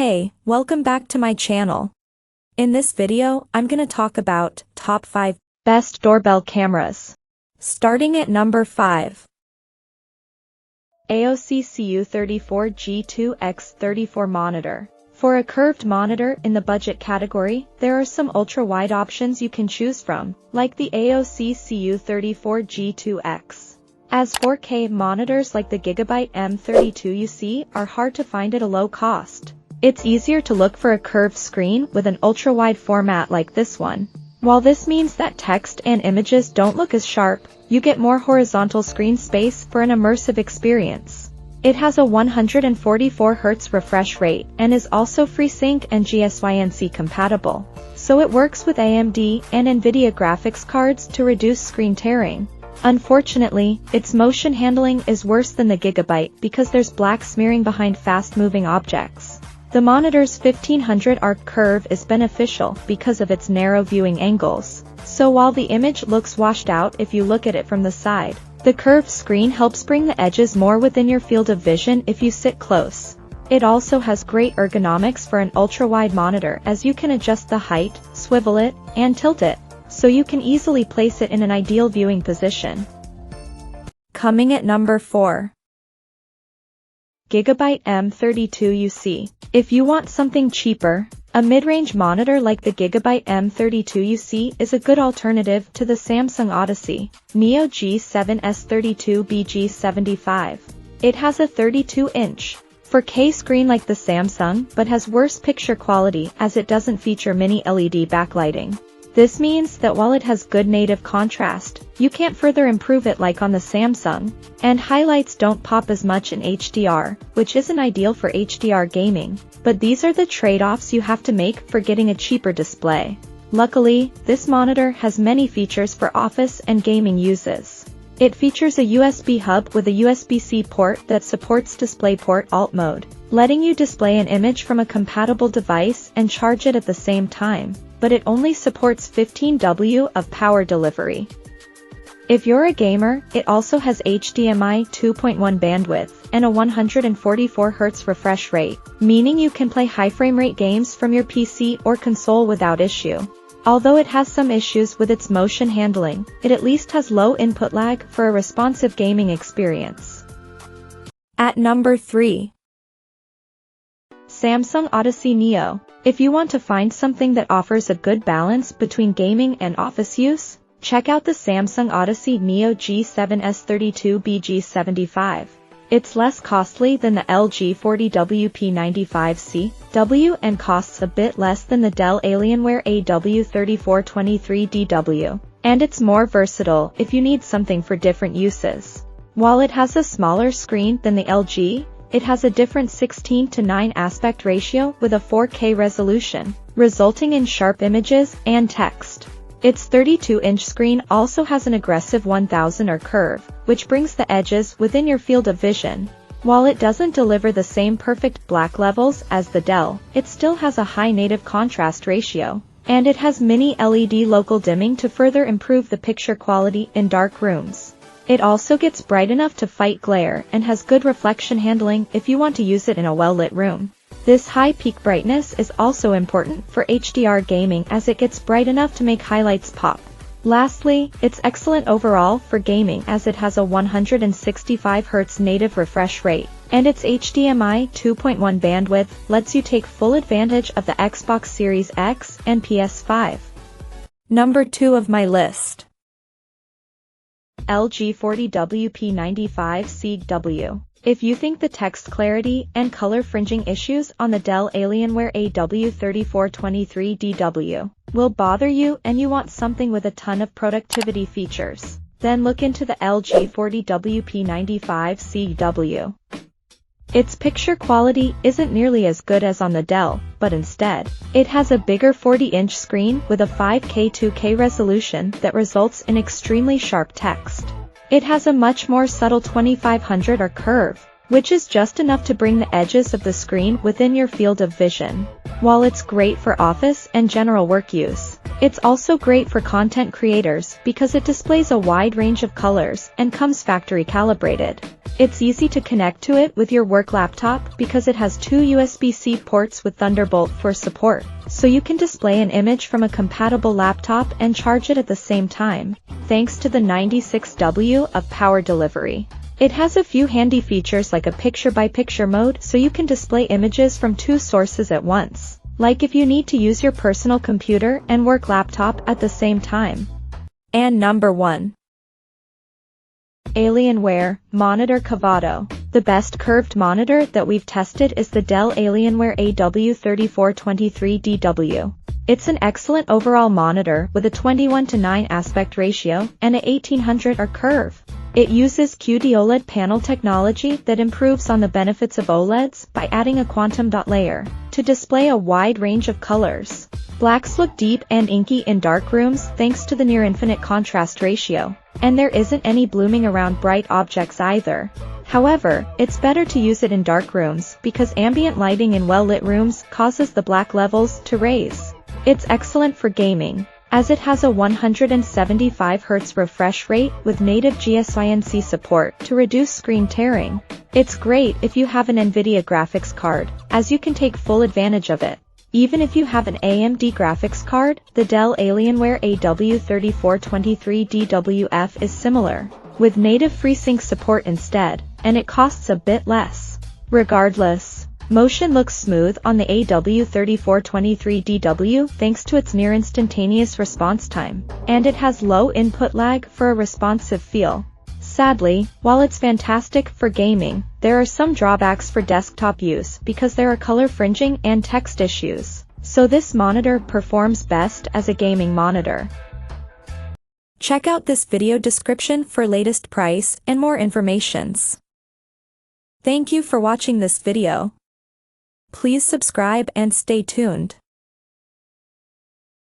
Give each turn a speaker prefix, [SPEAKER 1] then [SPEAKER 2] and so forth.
[SPEAKER 1] Hey, welcome back to my channel. In this video, I'm gonna talk about top 5 best doorbell cameras. Starting at number 5. AOC CU34G2X34 monitor. For a curved monitor in the budget category, there are some ultra-wide options you can choose from, like the AOC CU34G2X. As 4K monitors like the Gigabyte M32UC are hard to find at a low cost. It's easier to look for a curved screen with an ultra-wide format like this one. While this means that text and images don't look as sharp, you get more horizontal screen space for an immersive experience. It has a 144 Hz refresh rate and is also FreeSync and GSYNC compatible, so it works with AMD and NVIDIA graphics cards to reduce screen tearing. Unfortunately, its motion handling is worse than the Gigabyte because there's black smearing behind fast-moving objects. The monitor's 1500 arc curve is beneficial because of its narrow viewing angles, so while the image looks washed out if you look at it from the side, the curved screen helps bring the edges more within your field of vision if you sit close. It also has great ergonomics for an ultra-wide monitor as you can adjust the height, swivel it, and tilt it, so you can easily place it in an ideal viewing position. Coming at number 4. Gigabyte M32UC. If you want something cheaper, a mid-range monitor like the Gigabyte M32UC is a good alternative to the Samsung Odyssey Neo G7S32BG75. It has a 32-inch 4K screen like the Samsung but has worse picture quality as it doesn't feature mini LED backlighting. This means that while it has good native contrast, you can't further improve it like on the Samsung, and highlights don't pop as much in HDR, which isn't ideal for HDR gaming, but these are the trade-offs you have to make for getting a cheaper display. Luckily, this monitor has many features for office and gaming uses. It features a USB hub with a USB-C port that supports DisplayPort Alt mode, letting you display an image from a compatible device and charge it at the same time, but it only supports 15 W of power delivery. If you're a gamer, it also has HDMI 2.1 bandwidth and a 144 Hz refresh rate, meaning you can play high frame rate games from your PC or console without issue. Although it has some issues with its motion handling, it at least has low input lag for a responsive gaming experience. At number 3. Samsung Odyssey Neo. If you want to find something that offers a good balance between gaming and office use, check out the Samsung Odyssey Neo G7S32BG75. It's less costly than the LG 40WP95C W and costs a bit less than the Dell Alienware AW3423DW, and it's more versatile if you need something for different uses. While it has a smaller screen than the LG, it has a different 16:9 aspect ratio with a 4K resolution, resulting in sharp images and text. Its 32-inch screen also has an aggressive 1000 arc curve, which brings the edges within your field of vision. While it doesn't deliver the same perfect black levels as the Dell, it still has a high native contrast ratio, and it has mini LED local dimming to further improve the picture quality in dark rooms. It also gets bright enough to fight glare and has good reflection handling if you want to use it in a well-lit room. This high peak brightness is also important for HDR gaming as it gets bright enough to make highlights pop. Lastly, it's excellent overall for gaming as it has a 165 Hz native refresh rate, and its HDMI 2.1 bandwidth lets you take full advantage of the Xbox Series X and PS5. Number 2 of my list. LG 40WP95C W. If you think the text clarity and color fringing issues on the Dell Alienware AW3423DW will bother you and you want something with a ton of productivity features, then look into the LG 40WP95C W. Its picture quality isn't nearly as good as on the Dell, but instead, it has a bigger 40-inch screen with a 5K 2K resolution that results in extremely sharp text. It has a much more subtle 2500 arc curve, which is just enough to bring the edges of the screen within your field of vision. While it's great for office and general work use, it's also great for content creators because it displays a wide range of colors and comes factory calibrated. It's easy to connect to it with your work laptop because it has two USB-C ports with Thunderbolt for support, so you can display an image from a compatible laptop and charge it at the same time, thanks to the 96W of power delivery. It has a few handy features like a picture-by-picture mode so you can display images from two sources at once, like if you need to use your personal computer and work laptop at the same time. And number 1. Alienware Monitor Curvado. The best curved monitor that we've tested is the Dell Alienware AW3423DW. It's an excellent overall monitor with a 21:9 aspect ratio and a 1800 R curve. It uses QD-OLED panel technology that improves on the benefits of OLEDs by adding a quantum dot layer to display a wide range of colors. Blacks look deep and inky in dark rooms thanks to the near-infinite contrast ratio, and there isn't any blooming around bright objects either. However, it's better to use it in dark rooms because ambient lighting in well-lit rooms causes the black levels to raise. It's excellent for gaming, as it has a 175 Hz refresh rate with native GSINC support to reduce screen tearing. It's great if you have an NVIDIA graphics card, as you can take full advantage of it. Even if you have an AMD graphics card, the Dell Alienware AW3423DWF is similar, with native FreeSync support instead, and it costs a bit less. Regardless, motion looks smooth on the AW3423DW thanks to its near instantaneous response time, and it has low input lag for a responsive feel. Sadly, while it's fantastic for gaming, there are some drawbacks for desktop use because there are color fringing and text issues, so this monitor performs best as a gaming monitor. Check out this video description for latest price and more informations. Thank you for watching this video. Please subscribe and stay tuned.